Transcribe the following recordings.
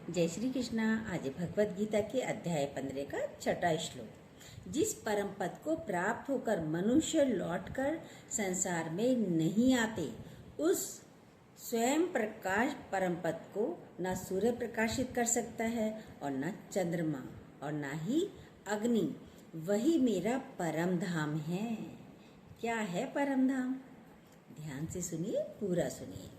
जय श्री कृष्णा। आज भगवत गीता के अध्याय 15 का 6वां श्लोक। जिस परम पद को प्राप्त होकर मनुष्य लौटकर संसार में नहीं आते, उस स्वयं प्रकाश परम पद को न सूर्य प्रकाशित कर सकता है और न चंद्रमा और न ही अग्नि। वही मेरा परम धाम है। क्या है परम धाम? ध्यान से सुनिए, पूरा सुनिए।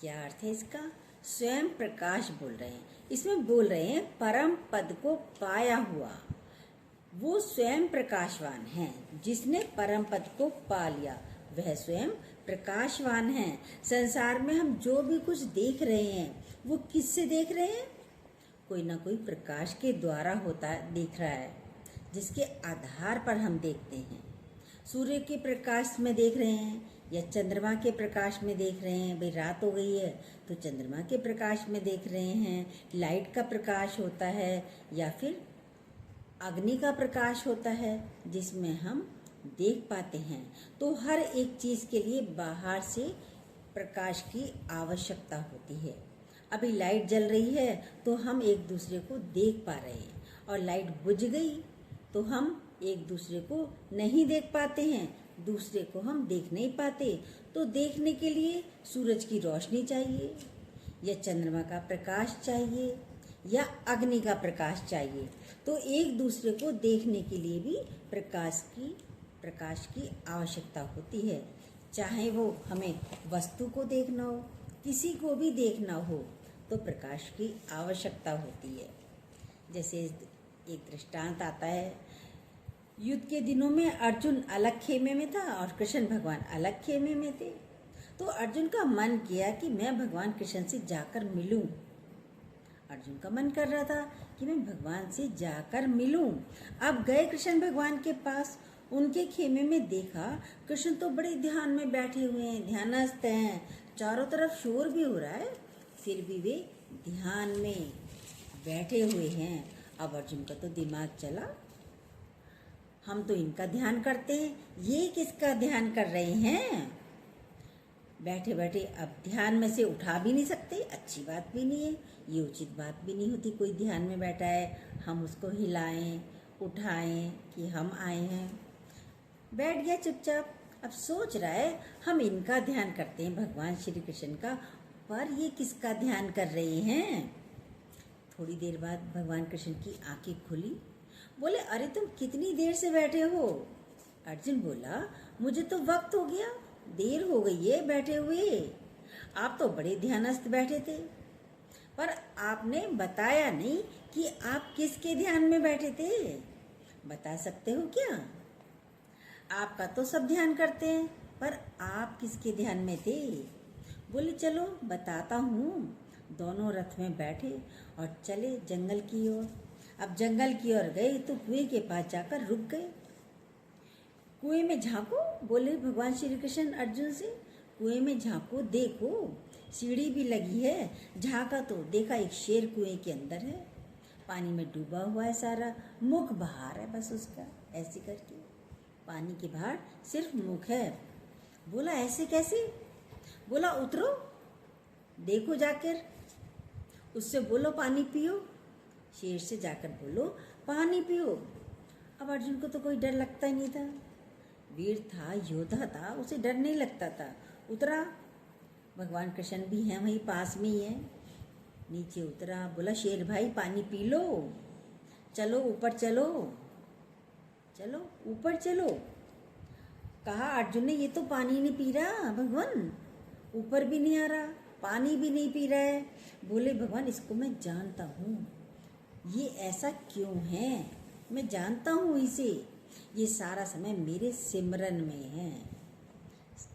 क्या अर्थ है इसका? स्वयं प्रकाश बोल रहे हैं, इसमें बोल रहे हैं परम पद को पाया हुआ वो स्वयं प्रकाशवान है। जिसने परम पद को पा लिया वह स्वयं प्रकाशवान है। संसार में हम जो भी कुछ देख रहे हैं वो किससे देख रहे हैं? कोई ना कोई प्रकाश के द्वारा होता दिख रहा है, जिसके आधार पर हम देखते हैं। सूर्य के प्रकाश में देख रहे हैं या चंद्रमा के प्रकाश में देख रहे हैं। भाई रात हो गई है तो चंद्रमा के प्रकाश में देख रहे हैं, लाइट का प्रकाश होता है, या फिर अग्नि का प्रकाश होता है जिसमें हम देख पाते हैं। तो हर एक चीज़ के लिए बाहर से प्रकाश की आवश्यकता होती है। अभी लाइट जल रही है तो हम एक दूसरे को देख पा रहे हैं, और लाइट बुझ गई तो हम एक दूसरे को नहीं देख पाते हैं, दूसरे को हम देख नहीं पाते। तो देखने के लिए सूरज की रोशनी चाहिए, या चंद्रमा का प्रकाश चाहिए, या अग्नि का प्रकाश चाहिए। तो एक दूसरे को देखने के लिए भी प्रकाश की आवश्यकता होती है। चाहे वो हमें वस्तु को देखना हो, किसी को भी देखना हो, तो प्रकाश की आवश्यकता होती है। जैसे एक दृष्टांत आता है, युद्ध के दिनों में अर्जुन अलग खेमे में था और कृष्ण भगवान अलग खेमे में थे। तो अर्जुन का मन किया कि मैं भगवान कृष्ण से जाकर मिलूं। अर्जुन का मन कर रहा था कि मैं भगवान से जाकर मिलूं। अब गए कृष्ण भगवान के पास, उनके खेमे में देखा कृष्ण तो बड़े ध्यान में बैठे हुए हैं, ध्यानस्थ हैं, चारों तरफ शोर भी हो रहा है, फिर भी वे ध्यान में बैठे हुए हैं। अब अर्जुन का तो दिमाग चला, हम तो इनका ध्यान करते हैं, ये किसका ध्यान कर रहे हैं? बैठे बैठे अब ध्यान में से उठा भी नहीं सकते, अच्छी बात भी नहीं है, ये उचित बात भी नहीं होती। कोई ध्यान में बैठा है, हम उसको हिलाएं उठाएं कि हम आए हैं। बैठ गया चुपचाप। अब सोच रहा है हम इनका ध्यान करते हैं, भगवान श्री कृष्ण का, पर ये किसका ध्यान कर रहे हैं? थोड़ी देर बाद भगवान कृष्ण की आंखें खुली। बोले, अरे तुम कितनी देर से बैठे हो? अर्जुन बोला, मुझे तो वक्त हो गया, देर हो गई है बैठे हुए। आप तो बड़े ध्यानस्थ बैठे थे, पर आपने बताया नहीं कि आप किसके ध्यान में बैठे थे। बता सकते हो क्या? आपका तो सब ध्यान करते हैं, पर आप किसके ध्यान में थे? बोले, चलो बताता हूँ। दोनों रथ में बैठे और चले जंगल की ओर। अब जंगल की ओर गए तो कुएं के पास जाकर रुक गए। कुएं में झांको, बोले भगवान श्री कृष्ण अर्जुन से, कुएं में झांको, देखो सीढ़ी भी लगी है। झांका तो देखा एक शेर कुएं के अंदर है, पानी में डूबा हुआ है सारा, मुख बाहर है बस उसका, ऐसे करके पानी के बाहर सिर्फ मुख है। बोला, ऐसे कैसे? बोला, उतरो देखो जाकर, उससे बोलो पानी पियो। शेर से जाकर बोलो पानी पियो। अब अर्जुन को तो कोई डर लगता ही नहीं था, वीर था, योद्धा था, उसे डर नहीं लगता था। उतरा, भगवान कृष्ण भी हैं वहीं पास में ही है। नीचे उतरा, बोला, शेर भाई पानी पी लो, चलो ऊपर चलो, चलो ऊपर चलो। कहा अर्जुन ने, ये तो पानी नहीं पी रहा भगवान, ऊपर भी नहीं आ रहा, पानी भी नहीं पी रहा है। बोले, भगवान इसको मैं जानता हूँ, ये ऐसा क्यों है, मैं जानता हूँ इसे, ये सारा समय मेरे सिमरन में है।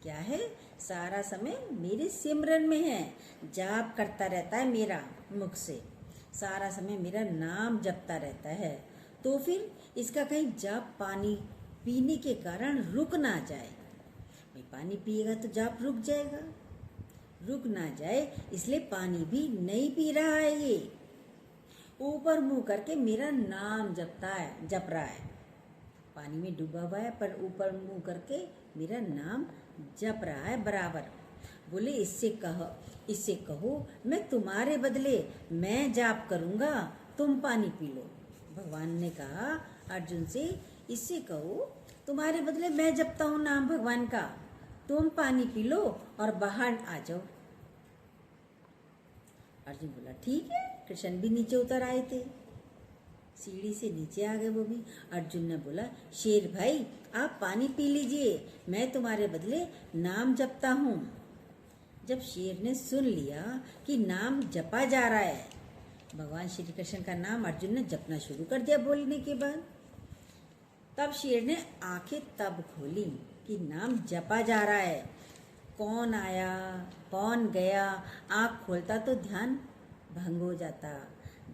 क्या है? सारा समय मेरे सिमरन में है, जाप करता रहता है मेरा मुख से, सारा समय मेरा नाम जपता रहता है। तो फिर इसका कहीं जाप पानी पीने के कारण रुक ना जाए। भाई पानी पिएगा तो जाप रुक जाएगा, रुक ना जाए इसलिए पानी भी नहीं पी रहा है। ये ऊपर मुंह करके मेरा नाम जप रहा है, पानी में डूबा हुआ है पर ऊपर मुंह करके मेरा नाम जप रहा है बराबर। बोले, इससे कह इससे कहो मैं तुम्हारे बदले मैं जाप करूंगा, तुम पानी पी लो। भगवान ने कहा अर्जुन से, इससे कहो तुम्हारे बदले मैं जपता हूँ नाम भगवान का, तुम पानी पी लो और बाहर आ जाओ। अर्जुन बोला ठीक है। कृष्ण भी नीचे उतर आए थे, सीढ़ी से नीचे आ गए वो भी। अर्जुन ने बोला शेर भाई आप पानी पी लीजिए, मैं तुम्हारे बदले नाम जपता हूँ। जब शेर ने सुन लिया कि नाम जपा जा रहा है, भगवान श्री कृष्ण का नाम अर्जुन ने जपना शुरू कर दिया बोलने के बाद, तब शेर ने आंखें तब खोली कि नाम जपा जा रहा है। कौन आया कौन गया, आंख खोलता तो ध्यान भंग हो जाता,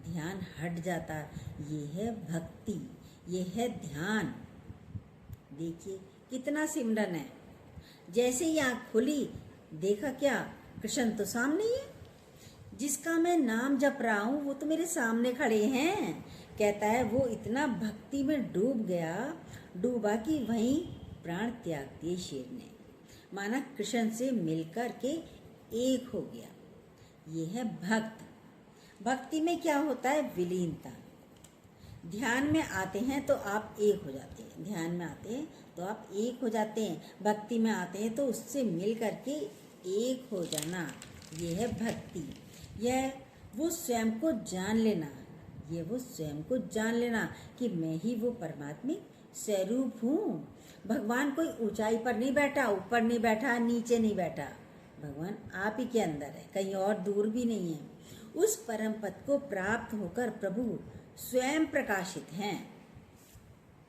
ध्यान हट जाता। ये है भक्ति, ये है ध्यान। देखिए कितना सिमरन है। जैसे ही आंख खोली देखा क्या, कृष्ण तो सामने ही है, जिसका मैं नाम जप रहा हूँ वो तो मेरे सामने खड़े हैं। कहता है वो इतना भक्ति में डूब गया, डूबा कि वहीं प्राण त्याग दिए शेर ने, माना कृष्ण से मिलकर के एक हो गया। ये है भक्त। भक्ति में क्या होता है, विलीनता। ध्यान में आते हैं तो आप एक हो जाते हैं, ध्यान में आते हैं तो आप एक हो जाते हैं, भक्ति में आते हैं तो उससे मिल करके एक हो जाना, ये है भक्ति। यह वो स्वयं को जान लेना, ये वो स्वयं को जान लेना कि मैं ही वो परमात्मिक स्वरूप हूँ। भगवान कोई ऊंचाई पर नहीं बैठा, ऊपर नहीं बैठा, नीचे नहीं बैठा, भगवान आप ही के अंदर है, कहीं और दूर भी नहीं है। उस परम पद को प्राप्त होकर प्रभु स्वयं प्रकाशित हैं,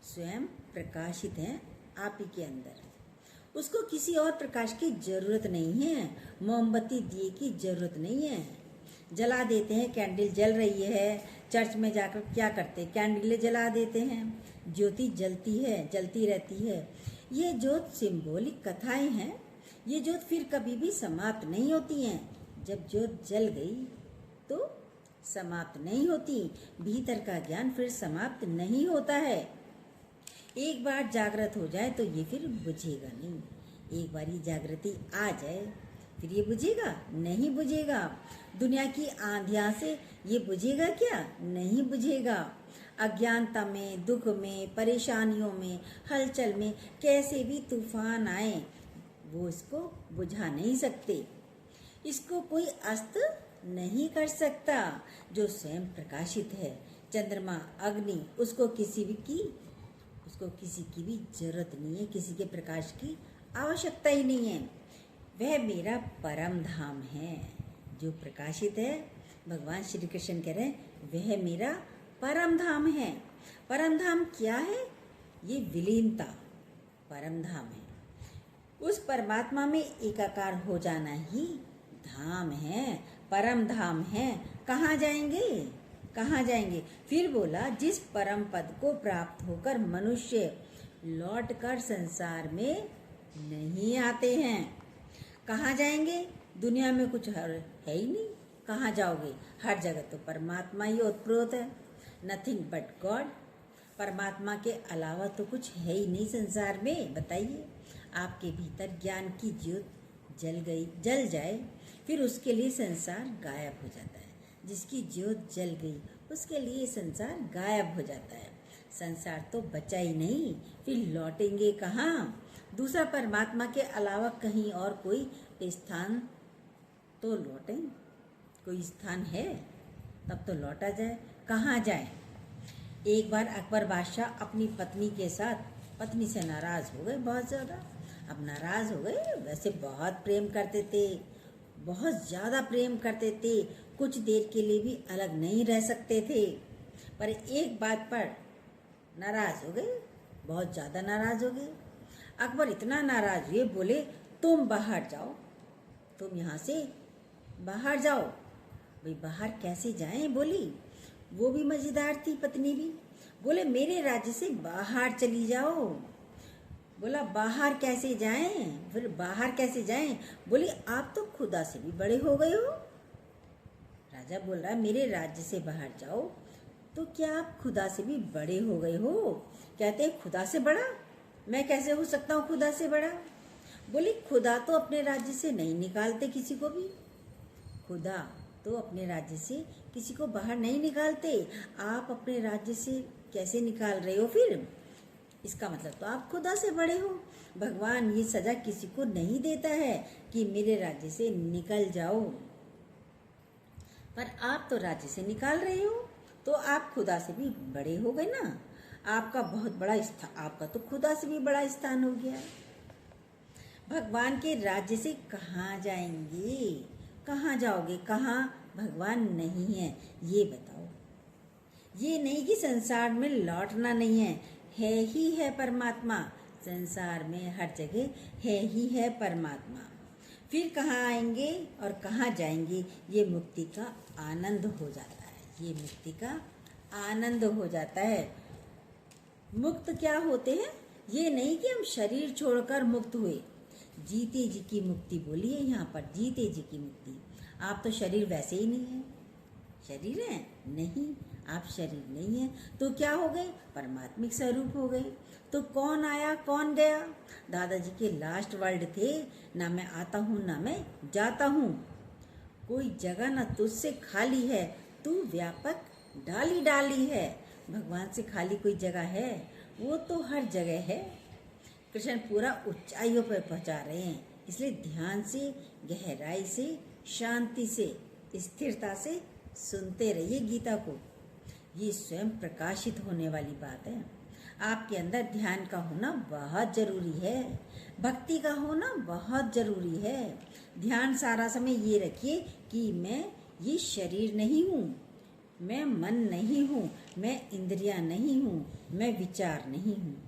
स्वयं प्रकाशित हैं आप ही के अंदर। उसको किसी और प्रकाश की जरूरत नहीं है, मोमबत्ती दिए की जरूरत नहीं है। जला देते हैं, कैंडल जल रही है, चर्च में जाकर क्या करते हैं, कैंडलें जला देते हैं, ज्योति जलती है, जलती रहती है। ये ज्योत सिंबॉलिक कथाएं हैं, ये ज्योत फिर कभी भी समाप्त नहीं होती हैं। जब ज्योत जल गई तो समाप्त नहीं होती, भीतर का ज्ञान फिर समाप्त नहीं होता है। एक बार जागृत हो जाए तो ये फिर बुझेगा नहीं। एक बार ये जागृति आ जाए फिर ये बुझेगा नहीं, बुझेगा। दुनिया की आंधियां से ये बुझेगा क्या, नहीं बुझेगा। अज्ञानता में, दुख में, परेशानियों में, हलचल में कैसे भी तूफान आए वो इसको बुझा नहीं सकते। इसको कोई अस्त नहीं कर सकता। जो स्वयं प्रकाशित है, चंद्रमा, अग्नि, उसको किसी की भी जरूरत नहीं है, किसी के प्रकाश की आवश्यकता ही नहीं है। वह मेरा परम धाम है। जो प्रकाशित है, भगवान श्री कृष्ण कह रहे हैं वह मेरा परम धाम है। परम धाम क्या है, ये विलीनता परम धाम है। उस परमात्मा में एकाकार हो जाना ही धाम है, परम धाम है। कहाँ जाएंगे, कहाँ जाएंगे? फिर बोला जिस परम पद को प्राप्त होकर मनुष्य लौटकर संसार में नहीं आते हैं। कहाँ जाएंगे? दुनिया में कुछ है ही नहीं, कहाँ जाओगे? हर जगह तो परमात्मा ही ओतप्रोत है, नथिंग बट गॉड। परमात्मा के अलावा तो कुछ है ही नहीं संसार में। बताइए, आपके भीतर ज्ञान की ज्योत जल जाए फिर उसके लिए संसार गायब हो जाता है। जिसकी ज्योत जल गई उसके लिए संसार गायब हो जाता है। संसार तो बचा ही नहीं, फिर लौटेंगे कहाँ? दूसरा परमात्मा के अलावा कहीं और कोई स्थान तो लौटें, कोई स्थान है तब तो लौटा जाए। कहाँ जाए? एक बार अकबर बादशाह अपनी पत्नी के साथ, पत्नी से नाराज हो गए बहुत ज़्यादा। अब नाराज हो गए, वैसे बहुत प्रेम करते थे, बहुत ज़्यादा प्रेम करते थे, कुछ देर के लिए भी अलग नहीं रह सकते थे। पर एक बात पर नाराज हो गए, बहुत ज़्यादा नाराज हो गए। अकबर इतना नाराज हुए, बोले तुम बाहर जाओ, तुम यहाँ से बाहर जाओ। भाई बाहर कैसे जाएं? बोली। वो भी मजेदार थी पत्नी भी। बोले मेरे राज्य से बाहर चली जाओ। बोला बाहर कैसे जाएं? फिर बाहर कैसे जाएं? बोली आप तो खुदा से भी बड़े हो गए हो। राजा बोल रहा है मेरे राज्य से बाहर जाओ, तो क्या आप खुदा से भी बड़े हो गए हो? कहते हैं खुदा से बड़ा? मैं कैसे हो सकता हूँ खुदा से बड़ा? बोली खुदा तो अपने राज्य से नहीं निकालते किसी को भी। खुदा तो अपने राज्य से किसी को बाहर नहीं निकालते। आप अपने राज्य से कैसे निकाल रहे हो फिर? इसका मतलब तो आप खुदा से बड़े हो। भगवान ये सजा किसी को नहीं देता है कि मेरे राज्य से निकल जाओ, पर आप तो राज्य से निकाल रहे हो, तो आप खुदा से भी बड़े हो गए ना। आपका बहुत बड़ा स्थान, आपका तो खुदा से भी बड़ा स्थान हो गया। भगवान के राज्य से कहाँ जाएंगे? कहाँ जाओगे? कहाँ भगवान नहीं है ये बताओ। ये नहीं कि संसार में लौटना नहीं है ही है परमात्मा। संसार में हर जगह है ही है परमात्मा। फिर कहाँ आएंगे और कहाँ जाएंगे? ये मुक्ति का आनंद हो जाता है। ये मुक्ति का आनंद हो जाता है। मुक्त क्या होते हैं? ये नहीं कि हम शरीर छोड़कर मुक्त हुए। जीते जी की मुक्ति बोली है यहाँ पर, जीते जी की मुक्ति। आप तो शरीर वैसे ही नहीं है। शरीर है नहीं, आप शरीर नहीं है तो क्या हो गए? परमात्मिक स्वरूप हो गए। तो कौन आया कौन गया? दादाजी के लास्ट वर्ड थे, ना मैं आता हूँ ना मैं जाता हूँ। कोई जगह ना तुझसे खाली है, तू व्यापक डाली डाली है। भगवान से खाली कोई जगह है? वो तो हर जगह है। कृष्ण पूरा ऊंचाइयों पर पहुंचा रहे हैं, इसलिए ध्यान से, गहराई से, शांति से, स्थिरता से सुनते रहिए गीता को। ये स्वयं प्रकाशित होने वाली बात है। आपके अंदर ध्यान का होना बहुत जरूरी है, भक्ति का होना बहुत जरूरी है। ध्यान सारा समय ये रखिए कि मैं ये शरीर नहीं हूँ, मैं मन नहीं हूँ, मैं इंद्रियां नहीं हूँ, मैं विचार नहीं हूँ।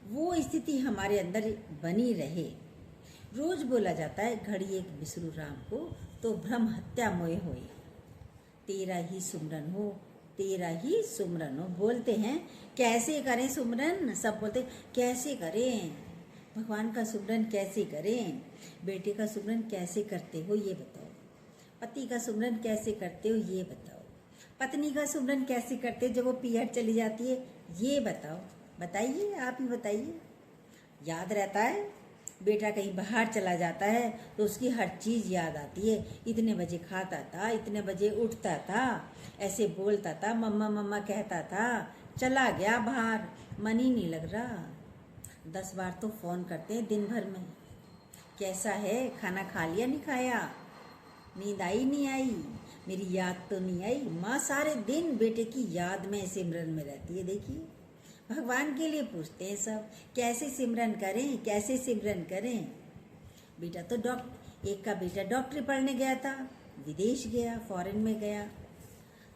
वो स्थिति हमारे अंदर बनी रहे। रोज बोला जाता है, घड़ी एक बिसरू राम को तो भ्रम हत्या मोए होए। तेरा ही सुमरन हो, तेरा ही सुमरन हो। बोलते हैं कैसे करें सुमरन? सब बोलते कैसे करें भगवान का सुमरन, कैसे करें? बेटे का सुमरन कैसे करते हो ये बताओ। पति का सुमरन कैसे करते हो ये बताओ। पत्नी का सुमरन कैसे करते हो जब वो पीहर चली जाती है ये बताओ। बताइए, आप ही बताइए। याद रहता है? बेटा कहीं बाहर चला जाता है तो उसकी हर चीज़ याद आती है। इतने बजे खाता था, इतने बजे उठता था, ऐसे बोलता था, मम्मा मम्मा कहता था, चला गया बाहर, मन ही नहीं लग रहा। 10 बार तो फ़ोन करते हैं दिन भर में, कैसा है, खाना खा लिया नहीं खाया, नींद आई नहीं आई, मेरी याद तो नहीं आई। माँ सारे दिन बेटे की याद में सिमरन में रहती है। देखिए, भगवान के लिए पूछते हैं सब, कैसे सिमरन करें, कैसे सिमरन करें। बेटा तो एक का बेटा डॉक्टरी पढ़ने गया था, विदेश गया, फॉरेन में गया,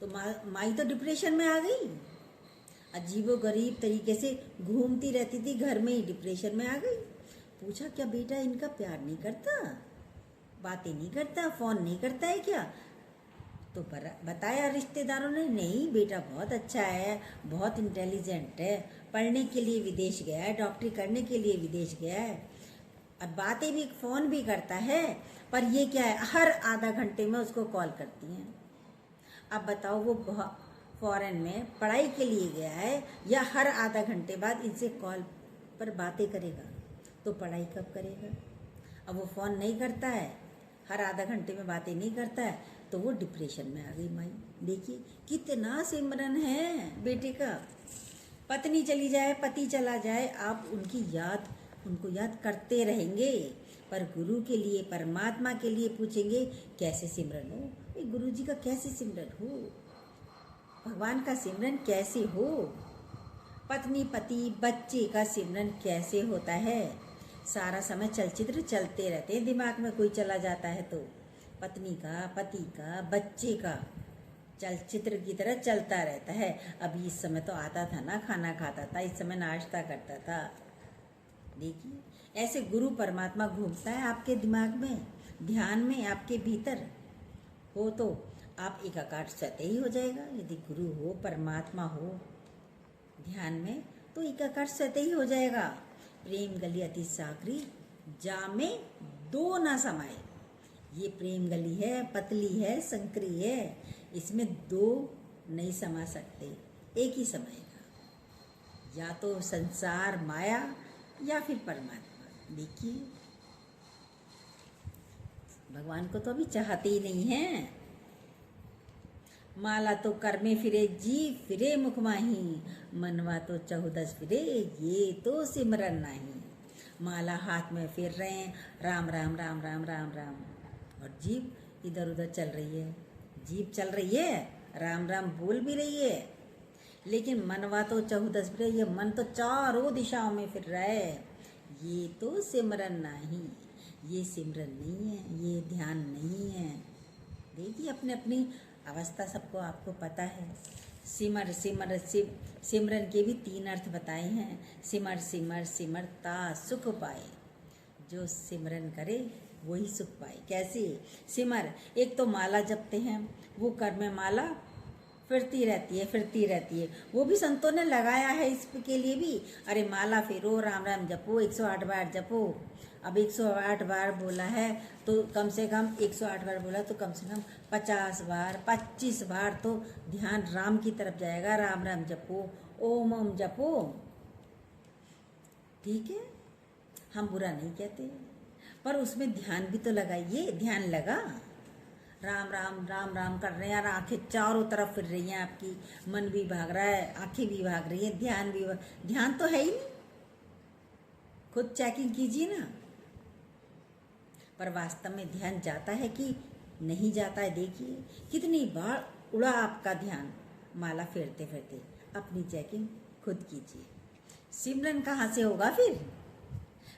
तो माई तो डिप्रेशन में आ गई। अजीबो गरीब तरीके से घूमती रहती थी घर में ही, डिप्रेशन में आ गई। पूछा क्या बेटा इनका प्यार नहीं करता, बातें नहीं करता, फोन नहीं करता है क्या? तो बताया रिश्तेदारों ने, नहीं बेटा बहुत अच्छा है, बहुत इंटेलिजेंट है, पढ़ने के लिए विदेश गया है, डॉक्टरी करने के लिए विदेश गया है, और बातें भी, फ़ोन भी करता है। पर ये क्या है, हर आधा घंटे में उसको कॉल करती हैं। अब बताओ, वो बहुत फॉरेन में पढ़ाई के लिए गया है या हर आधा घंटे बाद इनसे कॉल पर बातें करेगा? तो पढ़ाई कब करेगा? अब वो फ़ोन नहीं करता है, हर आधा घंटे में बातें नहीं करता है, तो वो डिप्रेशन में आ गई माई। देखिए कितना सिमरन है बेटे का। पत्नी चली जाए, पति चला जाए, आप उनको याद करते रहेंगे, पर गुरु के लिए, परमात्मा के लिए पूछेंगे कैसे सिमरन हो। गुरु जी का कैसे सिमरन हो, भगवान का सिमरन कैसे हो, पत्नी पति बच्चे का सिमरन कैसे होता है। सारा समय चलचित्र चलते रहते हैं दिमाग में, कोई चला जाता है तो पत्नी का, पति का, बच्चे का चलचित्र की तरह चलता रहता है। अभी इस समय तो आता था ना, खाना खाता था, इस समय नाश्ता करता था। देखिए ऐसे गुरु परमात्मा घूमता है आपके दिमाग में, ध्यान में, आपके भीतर हो तो आप एकाकार स्वतः ही हो जाएगा। यदि गुरु हो, परमात्मा हो ध्यान में, तो एकाकार स्वतः ही हो जाएगा। प्रेम गली अति सागरी, जामे दो ना समाये। ये प्रेम गली है, पतली है, संकरी है, इसमें दो नहीं समा सकते, एक ही समाएगा, या तो संसार माया या फिर परमात्मा। देखिए भगवान को तो अभी चाहते ही नहीं है। माला तो कर में फिरे जीव फिरे मुख माही, मनवा तो चहुदस फिरे ये तो सिमरन नाही। माला हाथ में फिर रहे हैं, राम राम राम राम राम राम, और जीभ इधर उधर चल रही है। जीभ चल रही है, राम राम बोल भी रही है, लेकिन मनवा तो चहुदस फिरे, ये मन तो चारों दिशाओं में फिर रहा है। ये तो सिमरन नहीं, ये सिमरन नहीं है, ये ध्यान नहीं है। देखिए अपने अपनी अवस्था सबको आपको पता है। सिमर सिमर सिमरन के भी 3 अर्थ बताए हैं। सिमर सिमर सिमरता सुख पाए, जो सिमरन करे वही सुख पाए। कैसे? सिमर, एक तो माला जपते हैं, वो कर में माला फिरती रहती है। वो भी संतों ने लगाया है इसके लिए भी। अरे माला फेरो, राम राम जपो, 108 बार जपो। अब 108 बार बोला है तो कम से कम 108 बार बोला तो कम से कम 50 बार 25 बार तो ध्यान राम की तरफ जाएगा। राम राम जपो, ओम ओम जपो। ठीक है, हम बुरा नहीं कहते, पर उसमें ध्यान भी तो लगाइए। ध्यान लगा, राम राम राम राम कर रहे हैं यार, आंखें चारों तरफ फिर रही हैं आपकी, मन भी भाग रहा है, आंखें भी भाग रही हैं, ध्यान तो है ही नहीं। खुद चेकिंग कीजिए ना। पर वास्तव में ध्यान जाता है कि नहीं जाता है? देखिए कितनी बार उड़ा आपका ध्यान माला फेरते फेरते। अपनी चेकिंग खुद कीजिए। सिमरन कहाँ से होगा फिर?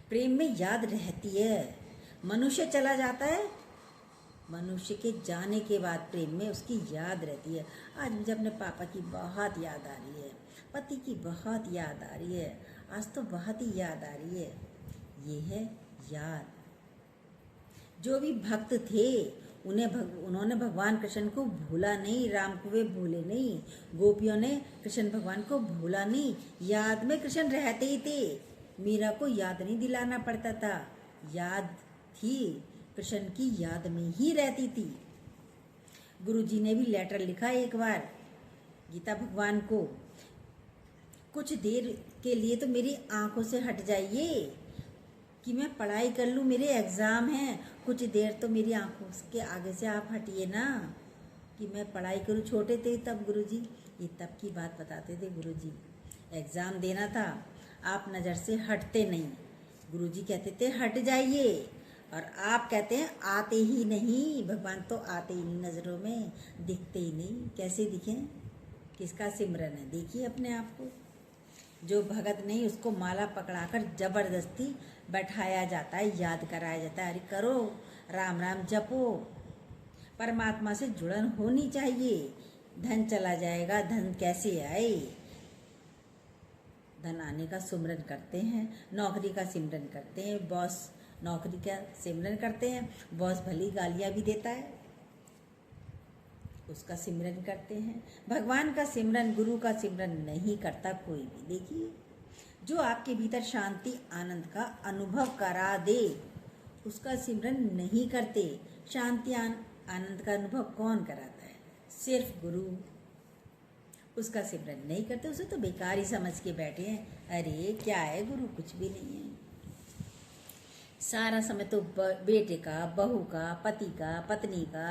प्रेम में याद रहती है। मनुष्य चला जाता है, मनुष्य के जाने के बाद प्रेम में उसकी याद रहती है। आज मुझे अपने पापा की बहुत याद आ रही है, पति की बहुत याद आ रही है, आज तो बहुत ही याद आ रही है। ये है याद। जो भी भक्त थे उन्होंने भगवान कृष्ण को भूला नहीं, राम को वे भूले नहीं, गोपियों ने कृष्ण भगवान को भूला नहीं, याद में कृष्ण रहते ही थे। मीरा को याद नहीं दिलाना पड़ता था, याद थी, कृष्ण की याद में ही रहती थी। गुरुजी ने भी लेटर लिखा एक बार गीता भगवान को, कुछ देर के लिए तो मेरी आंखों से हट जाइए कि मैं पढ़ाई कर लूँ, मेरे एग्ज़ाम हैं, कुछ देर तो मेरी आंखों के आगे से आप हटिए ना कि मैं पढ़ाई करूँ। छोटे थे तब गुरुजी, ये तब की बात बताते थे गुरुजी। एग्ज़ाम देना था, आप नज़र से हटते नहीं, गुरुजी कहते थे हट जाइए, और आप कहते हैं आते ही नहीं। भगवान तो आते ही नहीं, नज़रों में दिखते ही नहीं। कैसे दिखें? किसका सिमरन है? देखिए अपने आप को। जो भगत नहीं उसको माला पकड़ाकर जबरदस्ती बैठाया जाता है, याद कराया जाता है, अरे करो, राम राम जपो। परमात्मा से जुड़न होनी चाहिए। धन चला जाएगा, धन कैसे आए? धन आने का सिमरन करते हैं, नौकरी का सिमरन करते हैं, बॉस नौकरी का सिमरन करते हैं, बॉस भली गालियाँ भी देता है, उसका सिमरन करते हैं। भगवान का सिमरन, गुरु का सिमरन नहीं करता कोई भी। देखिए, जो आपके भीतर शांति आनंद का अनुभव करा दे उसका सिमरन नहीं करते। शांति आनंद का अनुभव कौन कराता है? सिर्फ गुरु। उसका सिमरन नहीं करते, उसे तो बेकार ही समझ के बैठे हैं, अरे क्या है गुरु, कुछ भी नहीं है। सारा समय तो बेटे का, बहू का, पति का, पत्नी का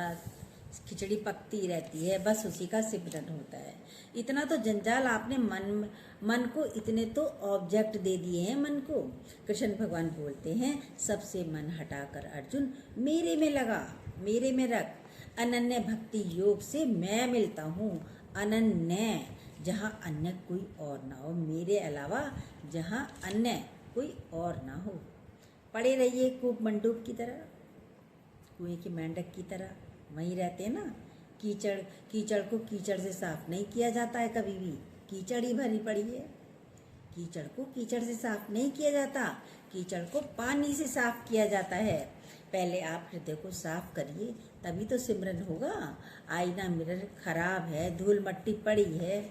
खिचड़ी पकती रहती है, बस उसी का सिमरन होता है। इतना तो जंजाल आपने मन को, इतने तो ऑब्जेक्ट दे दिए हैं मन को। कृष्ण भगवान बोलते हैं, सबसे मन हटाकर अर्जुन मेरे में लगा, मेरे में रख। अनन्य भक्ति योग से मैं मिलता हूँ, अनन्य, जहाँ अन्य कोई और ना हो, मेरे अलावा जहाँ अन्य कोई और ना हो। पड़े रहिए कूप मंडूक की तरह, कुएं की मेंढक की तरह, वहीं रहते हैं ना। कीचड़ को कीचड़ से साफ नहीं किया जाता है कभी भी, कीचड़ ही भरी पड़ी है। कीचड़ को कीचड़ से साफ नहीं किया जाता, कीचड़ को पानी से साफ किया जाता है। पहले आप हृदय को साफ करिए, तभी तो सिमरन होगा। आईना मिरर खराब है, धूल मट्टी पड़ी है,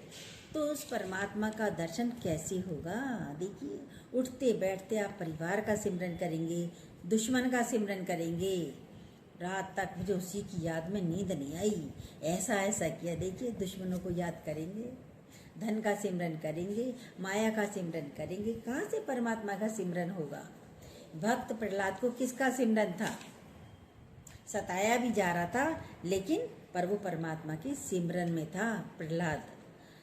तो उस परमात्मा का दर्शन कैसे होगा? देखिए, उठते बैठते आप परिवार का सिमरन करेंगे, दुश्मन का सिमरन करेंगे। रात तक मुझे उसी की याद में नींद नहीं आई, ऐसा किया। देखिए, दुश्मनों को याद करेंगे, धन का सिमरन करेंगे, माया का सिमरन करेंगे, कहाँ से परमात्मा का सिमरन होगा? भक्त प्रहलाद को किसका सिमरन था? सताया भी जा रहा था, लेकिन पर वो परमात्मा की सिमरन में था। प्रहलाद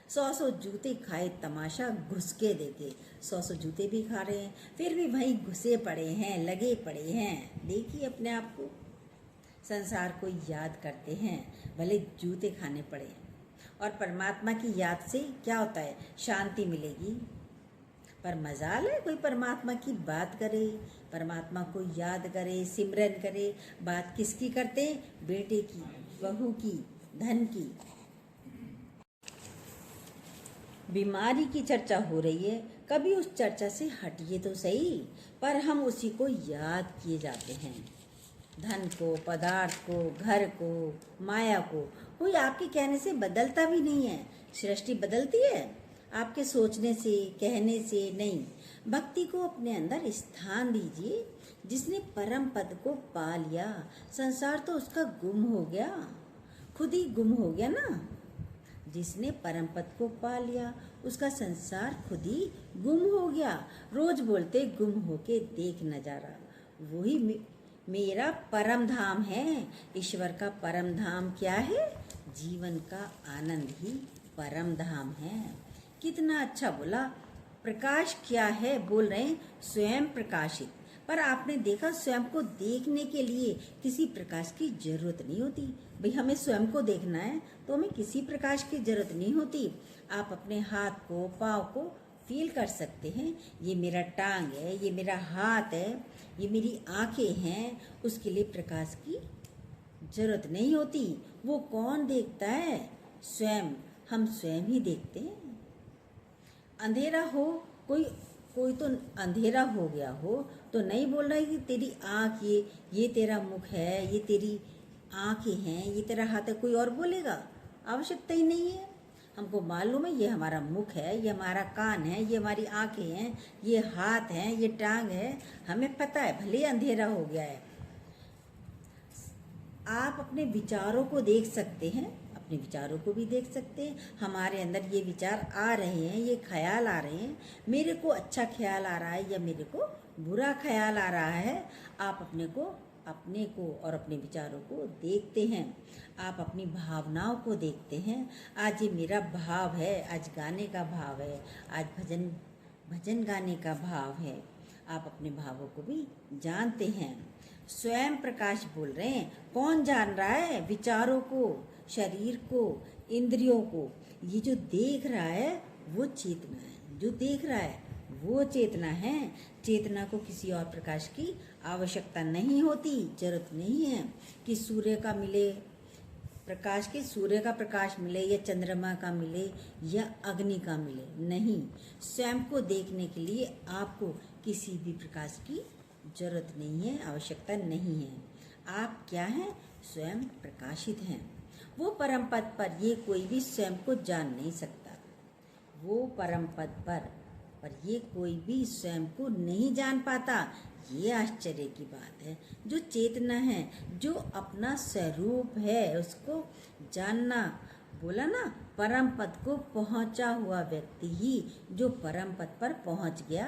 100 जूते खाए तमाशा घुस के देखे। 100 जूते भी खा रहे हैं, फिर भी वहीं घुसे पड़े हैं, लगे पड़े हैं। देखिए अपने आप को, संसार को याद करते हैं, भले जूते खाने पड़े। और परमात्मा की याद से क्या होता है? शांति मिलेगी। पर मजाल है कोई परमात्मा की बात करे, परमात्मा को याद करे, सिमरन करे। बात किसकी करते? बेटे की, बहू की, धन की। बीमारी की चर्चा हो रही है, कभी उस चर्चा से हटिए तो सही। पर हम उसी को याद किए जाते हैं, धन को, पदार्थ को, घर को, माया को। कोई आपके कहने से बदलता भी नहीं है। सृष्टि बदलती है आपके सोचने से, कहने से नहीं। भक्ति को अपने अंदर स्थान दीजिए। जिसने परम पद को पा लिया, संसार तो उसका गुम हो गया, खुद ही गुम हो गया ना। जिसने परम पद को पा लिया, उसका संसार खुद ही गुम हो गया। रोज बोलते गुम होके देख नजारा, वही मेरा परम धाम है। ईश्वर का परम धाम क्या है? जीवन का आनंद ही परम धाम है। कितना अच्छा बोला। प्रकाश क्या है? बोल रहे हैं स्वयं प्रकाशित। पर आपने देखा, स्वयं को देखने के लिए किसी प्रकाश की जरूरत नहीं होती। भाई हमें स्वयं को देखना है तो हमें किसी प्रकाश की जरूरत नहीं होती। आप अपने हाथ को, पाँव को फील कर सकते हैं। ये मेरा टांग है, ये मेरा हाथ है, ये मेरी आंखें हैं। उसके लिए प्रकाश की जरूरत नहीं होती। वो कौन देखता है? स्वयं। हम स्वयं ही देखते हैं। अंधेरा हो, कोई तो अंधेरा हो गया हो तो नहीं बोल रहा है कि तेरी आँख, ये तेरा मुख है, ये तेरी आँखें हैं, ये तेरा हाथ है। कोई और बोलेगा? आवश्यकता ही नहीं है। हमको मालूम है ये हमारा मुख है, ये हमारा कान है, ये हमारी आँखें हैं, ये हाथ हैं, ये टांग है। हमें पता है, भले अंधेरा हो गया है। आप अपने विचारों को देख सकते हैं, अपने विचारों को भी देख सकते हैं। हमारे अंदर ये विचार आ रहे हैं, ये ख्याल आ रहे हैं। मेरे को अच्छा ख्याल आ रहा है या मेरे को बुरा ख्याल आ रहा है। आप अपने को और अपने विचारों को देखते हैं। आप अपनी भावनाओं को देखते हैं। आज ये मेरा भाव है, आज गाने का भाव है, आज भजन गाने का भाव है। आप अपने भावों को भी जानते हैं। स्वयं प्रकाश बोल रहे हैं। कौन जान रहा है? विचारों को, शरीर को, इंद्रियों को। ये जो देख रहा है वो चेतना है, जो देख रहा है वो चेतना है। चेतना को किसी और प्रकाश की आवश्यकता नहीं होती, जरूरत नहीं है कि सूर्य का मिले प्रकाश, के सूर्य का प्रकाश मिले या चंद्रमा का मिले या अग्नि का मिले। नहीं, स्वयं को देखने के लिए आपको किसी भी प्रकाश की जरूरत नहीं है, आवश्यकता नहीं है। आप क्या हैं? स्वयं प्रकाशित हैं। वो परम पद पर ये कोई भी स्वयं को जान नहीं सकता। वो परम पद पर ये कोई भी स्वयं को नहीं जान पाता। ये आश्चर्य की बात है। जो चेतना है, जो अपना स्वरूप है, उसको जानना। बोला ना, परम पद को पहुंचा हुआ व्यक्ति ही जो परम पद पर पहुंच गया,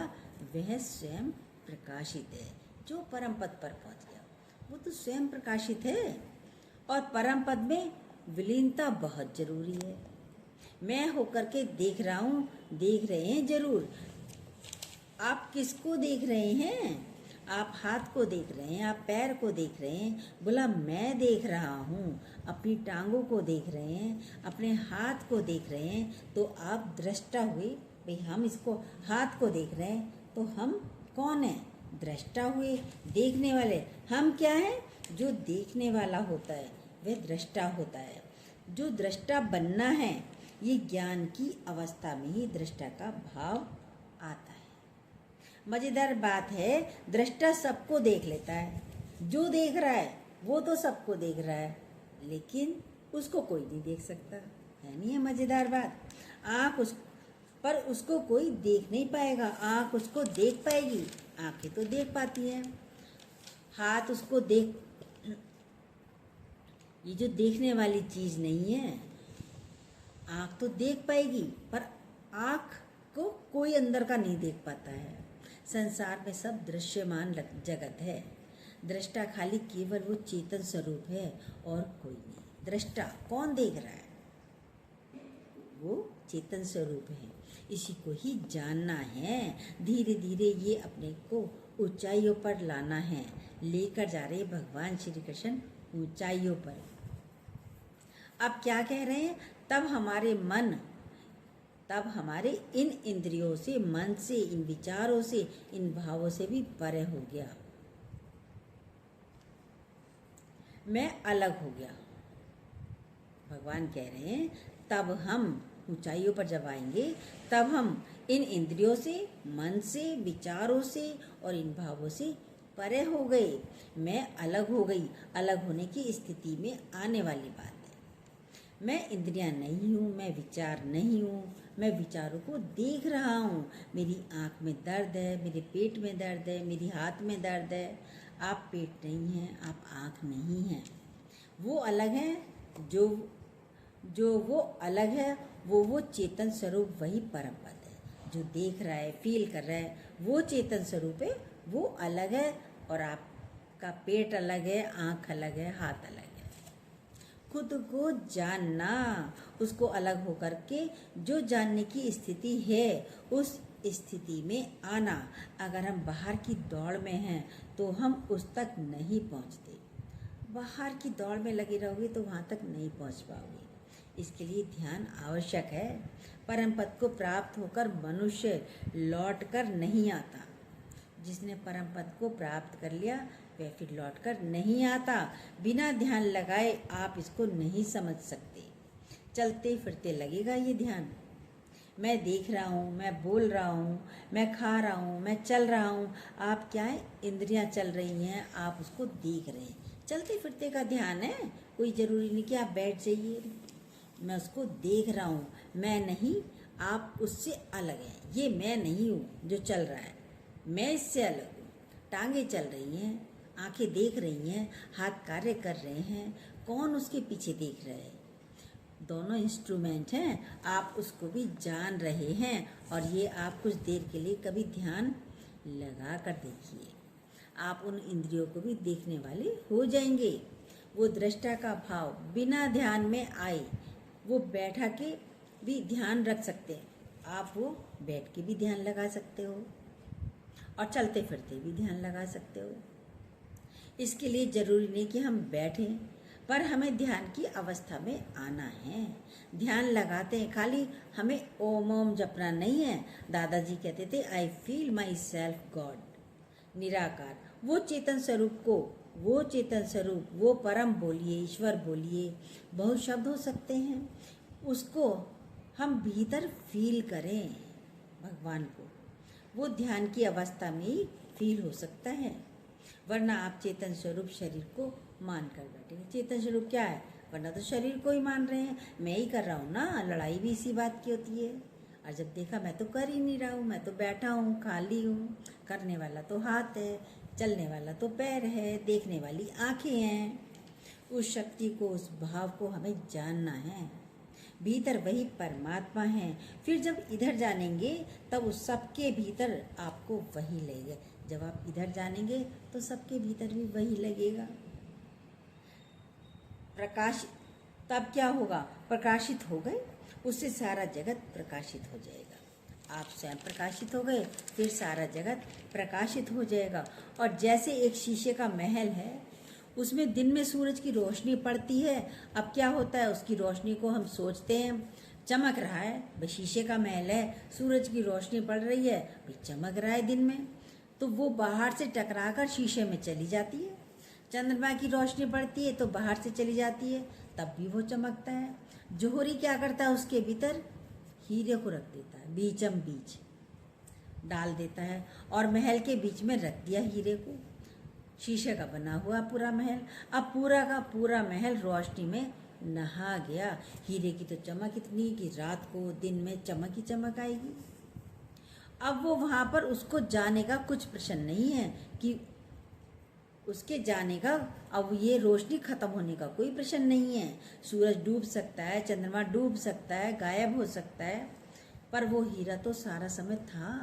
वह स्वयं प्रकाशित है। जो परम पद पर पहुंच गया वो तो स्वयं प्रकाशित है। और परम पद में विलीनता बहुत जरूरी है। मैं होकर के देख रहा हूँ, देख रहे हैं जरूर। आप किसको देख रहे हैं? आप हाथ को देख रहे हैं, आप पैर को देख रहे हैं। बोला मैं देख रहा हूँ। अपनी टांगों को देख रहे हैं, अपने हाथ को देख रहे हैं। तो आप दृष्टा हुए। भाई हम इसको हाथ को देख रहे हैं तो हम कौन है? दृष्टा हुए, देखने वाले। हम क्या है? जो देखने वाला होता है वह दृष्टा होता है। जो दृष्टा बनना है, ये ज्ञान की अवस्था में ही दृष्टा का भाव आता है। मजेदार बात है, दृष्टा सबको देख लेता है। जो देख रहा है वो तो सबको देख रहा है, लेकिन उसको कोई नहीं देख सकता है। नहीं है मजेदार बात? आँख पर उसको कोई देख नहीं पाएगा। आँख उसको देख पाएगी, आंखें तो देख पाती हैं। हाथ उसको देख, ये जो देखने वाली चीज नहीं है। आँख तो देख पाएगी पर आँख को कोई अंदर का नहीं देख पाता है। संसार में सब दृश्यमान जगत है। दृष्टा खाली केवल वो चेतन स्वरूप है और कोई नहीं। दृष्टा कौन देख रहा है? वो चेतन स्वरूप है, इसी को ही जानना है। धीरे धीरे ये अपने को ऊंचाइयों पर लाना है। लेकर जा रहे भगवान श्री कृष्ण ऊंचाइयों पर। अब क्या कह रहे हैं? तब हमारे इन इंद्रियों से, मन से, इन विचारों से, इन भावों से भी परे हो गया। मैं अलग हो गया। भगवान कह रहे हैं तब हम ऊंचाइयों पर जब आएंगे, तब हम इन इंद्रियों से, मन से, विचारों से और इन भावों से परे हो गए। मैं अलग हो गई। अलग होने की स्थिति में आने वाली बात है। मैं इंद्रियां नहीं हूँ, मैं विचार नहीं हूँ, मैं विचारों को देख रहा हूँ। मेरी आँख में दर्द है, मेरे पेट में दर्द है, मेरी हाथ में दर्द है। आप पेट नहीं हैं, आप आँख नहीं हैं। वो अलग है, जो वो अलग है, वो चेतन स्वरूप, वही परम पद है। जो देख रहा है, फील कर रहा है, वो चेतन स्वरूप है, वो अलग है। और आपका पेट अलग है, आँख अलग है, हाथ अलग है। खुद को जानना, उसको अलग होकर के जो जानने की स्थिति है, उस स्थिति में आना। अगर हम बाहर की दौड़ में हैं तो हम उस तक नहीं पहुंचते। बाहर की दौड़ में लगे रहोगे तो वहाँ तक नहीं पहुँच पाओगे। इसके लिए ध्यान आवश्यक है। परम पद को प्राप्त होकर मनुष्य लौट कर नहीं आता। जिसने परम पद को प्राप्त कर लिया वह फिर लौट कर नहीं आता। बिना ध्यान लगाए आप इसको नहीं समझ सकते। चलते फिरते लगेगा ये ध्यान। मैं देख रहा हूँ, मैं बोल रहा हूँ, मैं खा रहा हूँ, मैं चल रहा हूँ। आप क्या है? इंद्रियाँ चल रही हैं, आप उसको देख रहे हैं। चलते फिरते का ध्यान है। कोई ज़रूरी नहीं कि आप बैठ जाइए। मैं उसको देख रहा हूँ। मैं नहीं, आप उससे अलग हैं। ये मैं नहीं हूँ जो चल रहा है, मैं इससे अलग हूँ। टांगें चल रही हैं, आंखें देख रही हैं, हाथ कार्य कर रहे हैं। कौन उसके पीछे देख रहा है? दोनों इंस्ट्रूमेंट हैं। आप उसको भी जान रहे हैं। और ये आप कुछ देर के लिए कभी ध्यान लगा कर देखिए, आप उन इंद्रियों को भी देखने वाले हो जाएंगे। वो दृष्टा का भाव बिना ध्यान में आए, वो बैठा के भी ध्यान रख सकते हैं। आप वो बैठ के भी ध्यान लगा सकते हो और चलते फिरते भी ध्यान लगा सकते हो। इसके लिए जरूरी नहीं कि हम बैठें, पर हमें ध्यान की अवस्था में आना है। ध्यान लगाते हैं, खाली हमें ओम ओम जपना नहीं है। दादाजी कहते थे I feel my self God, निराकार। वो चेतन स्वरूप को, वो चेतन स्वरूप, वो परम बोलिए, ईश्वर बोलिए, बहुत शब्द हो सकते हैं। उसको हम भीतर फील करें, भगवान को। वो ध्यान की अवस्था में ही फील हो सकता है। वरना आप चेतन स्वरूप शरीर को मान कर बैठेंगे। चेतन स्वरूप क्या है? वरना तो शरीर को ही मान रहे हैं। मैं ही कर रहा हूँ ना, लड़ाई भी इसी बात की होती है। और जब देखा मैं तो कर ही नहीं रहा हूँ, मैं तो बैठा हूँ, खाली हूँ। करने वाला तो हाथ है, चलने वाला तो पैर है, देखने वाली आंखें हैं। उस शक्ति को, उस भाव को हमें जानना है। भीतर वही परमात्मा है। फिर जब इधर जानेंगे तब उस सबके भीतर आपको वही लगेगा। जब आप इधर जानेंगे तो सबके भीतर भी वही लगेगा। प्रकाश तब क्या होगा? प्रकाशित हो गए, उससे सारा जगत प्रकाशित हो जाएगा। आप स्वयं प्रकाशित हो गए, फिर सारा जगत प्रकाशित हो जाएगा। और जैसे एक शीशे का महल है, उसमें दिन में सूरज की रोशनी पड़ती है। अब क्या होता है? उसकी रोशनी को हम सोचते हैं चमक रहा है, भाई शीशे का महल है, सूरज की रोशनी पड़ रही है, भाई चमक रहा है दिन में, तो वो बाहर से टकराकर शीशे में चली जाती है। चंद्रमा की रोशनी पड़ती है तो बाहर से चली जाती है, तब भी वो चमकता है। जोहरी क्या करता है? उसके भीतर हीरे को रख देता है, बीचम बीच डाल देता है और महल के बीच में रख दिया हीरे को। शीशे का बना हुआ पूरा महल, अब पूरा का पूरा महल रोशनी में नहा गया। हीरे की तो चमक इतनी कि रात को दिन में चमक ही चमक आएगी। अब वो वहाँ पर उसको जाने का कुछ प्रश्न नहीं है कि उसके जाने का, अब ये रोशनी खत्म होने का कोई प्रश्न नहीं है। सूरज डूब सकता है, चंद्रमा डूब सकता है, गायब हो सकता है, पर वो हीरा तो सारा समय था।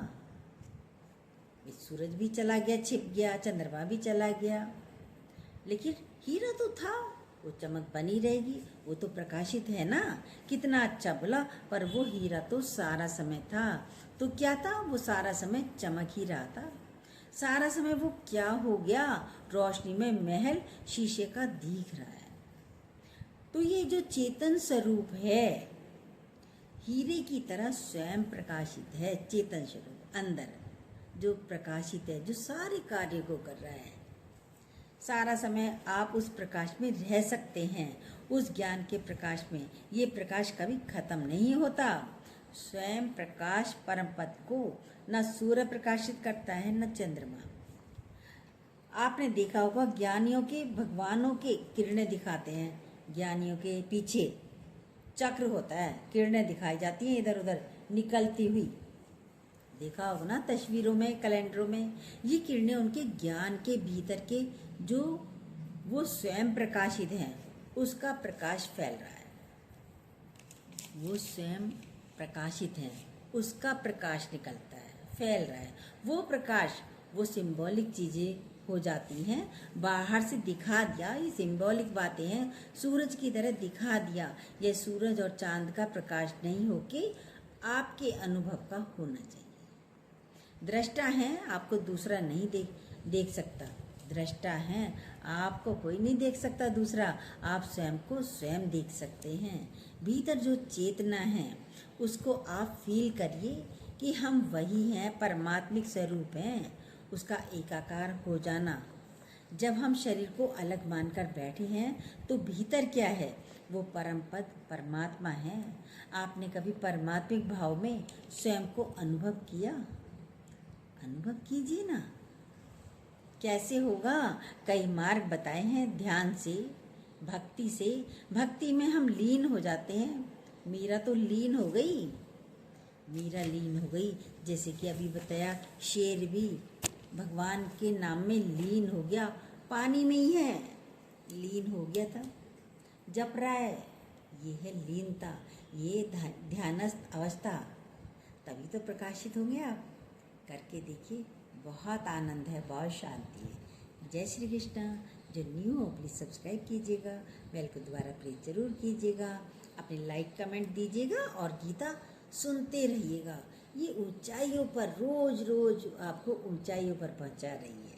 सूरज भी चला गया, छिप गया, चंद्रमा भी चला गया, लेकिन हीरा तो था, वो चमक बनी रहेगी, वो तो प्रकाशित है ना। कितना अच्छा बोला, पर वो हीरा तो सारा समय था। तो क्या था, वो सारा समय चमक ही रहा था। सारा समय वो क्या हो गया, रोशनी में महल शीशे का दिख रहा है। तो ये जो चेतन स्वरूप है, हीरे की तरह स्वयं प्रकाशित है। चेतन स्वरूप अंदर जो प्रकाशित है, जो सारे कार्य को कर रहा है। सारा समय आप उस प्रकाश में रह सकते हैं, उस ज्ञान के प्रकाश में। ये प्रकाश कभी खत्म नहीं होता। स्वयं प्रकाश परम पद को न सूर्य प्रकाशित करता है, न चंद्रमा। आपने देखा होगा, ज्ञानियों के, भगवानों के किरणें दिखाते हैं। ज्ञानियों के पीछे चक्र होता है, किरणें दिखाई जाती हैं इधर उधर निकलती हुई। देखा होगा ना तस्वीरों में, कैलेंडरों में। ये किरणें उनके ज्ञान के भीतर के जो वो स्वयं प्रकाशित हैं, उसका प्रकाश फैल रहा है। वो स्वयं प्रकाशित हैं, उसका प्रकाश निकलता है, फैल रहा है। वो प्रकाश, वो सिंबॉलिक चीजें हो जाती हैं। बाहर से दिखा दिया, ये सिंबॉलिक बातें हैं। सूरज की तरह दिखा दिया, ये सूरज और चांद का प्रकाश नहीं होके आपके अनुभव का होना चाहिए। दृष्टा है, आपको दूसरा नहीं देख सकता। दृष्टा है, आपको कोई नहीं देख सकता दूसरा, आप स्वयं को स्वयं देख सकते हैं। भीतर जो चेतना है, उसको आप फील करिए कि हम वही हैं, परमात्मिक स्वरूप हैं। उसका एकाकार हो जाना। जब हम शरीर को अलग मानकर बैठे हैं, तो भीतर क्या है, वो परम पद परमात्मा है। आपने कभी परमात्मिक भाव में स्वयं को अनुभव किया? अनुभव कीजिए ना, कैसे होगा। कई मार्ग बताए हैं, ध्यान से, भक्ति से। भक्ति में हम लीन हो जाते हैं। मीरा तो लीन हो गई, मीरा लीन हो गई। जैसे कि अभी बताया, शेर भी भगवान के नाम में लीन हो गया। पानी में ही है, लीन हो गया था, जप रहा है। ये है लीनता, ये ध्यानस्थ अवस्था। तभी तो प्रकाशित होंगे आप। करके देखिए, बहुत आनंद है, बहुत शांति है। जय श्री कृष्णा। जो न्यू हो प्लीज़ सब्सक्राइब कीजिएगा, बेल को दोबारा प्रेस जरूर कीजिएगा, अपने लाइक कमेंट दीजिएगा और गीता सुनते रहिएगा। ये ऊंचाइयों पर, रोज रोज आपको ऊंचाइयों पर पहुंचा रही है।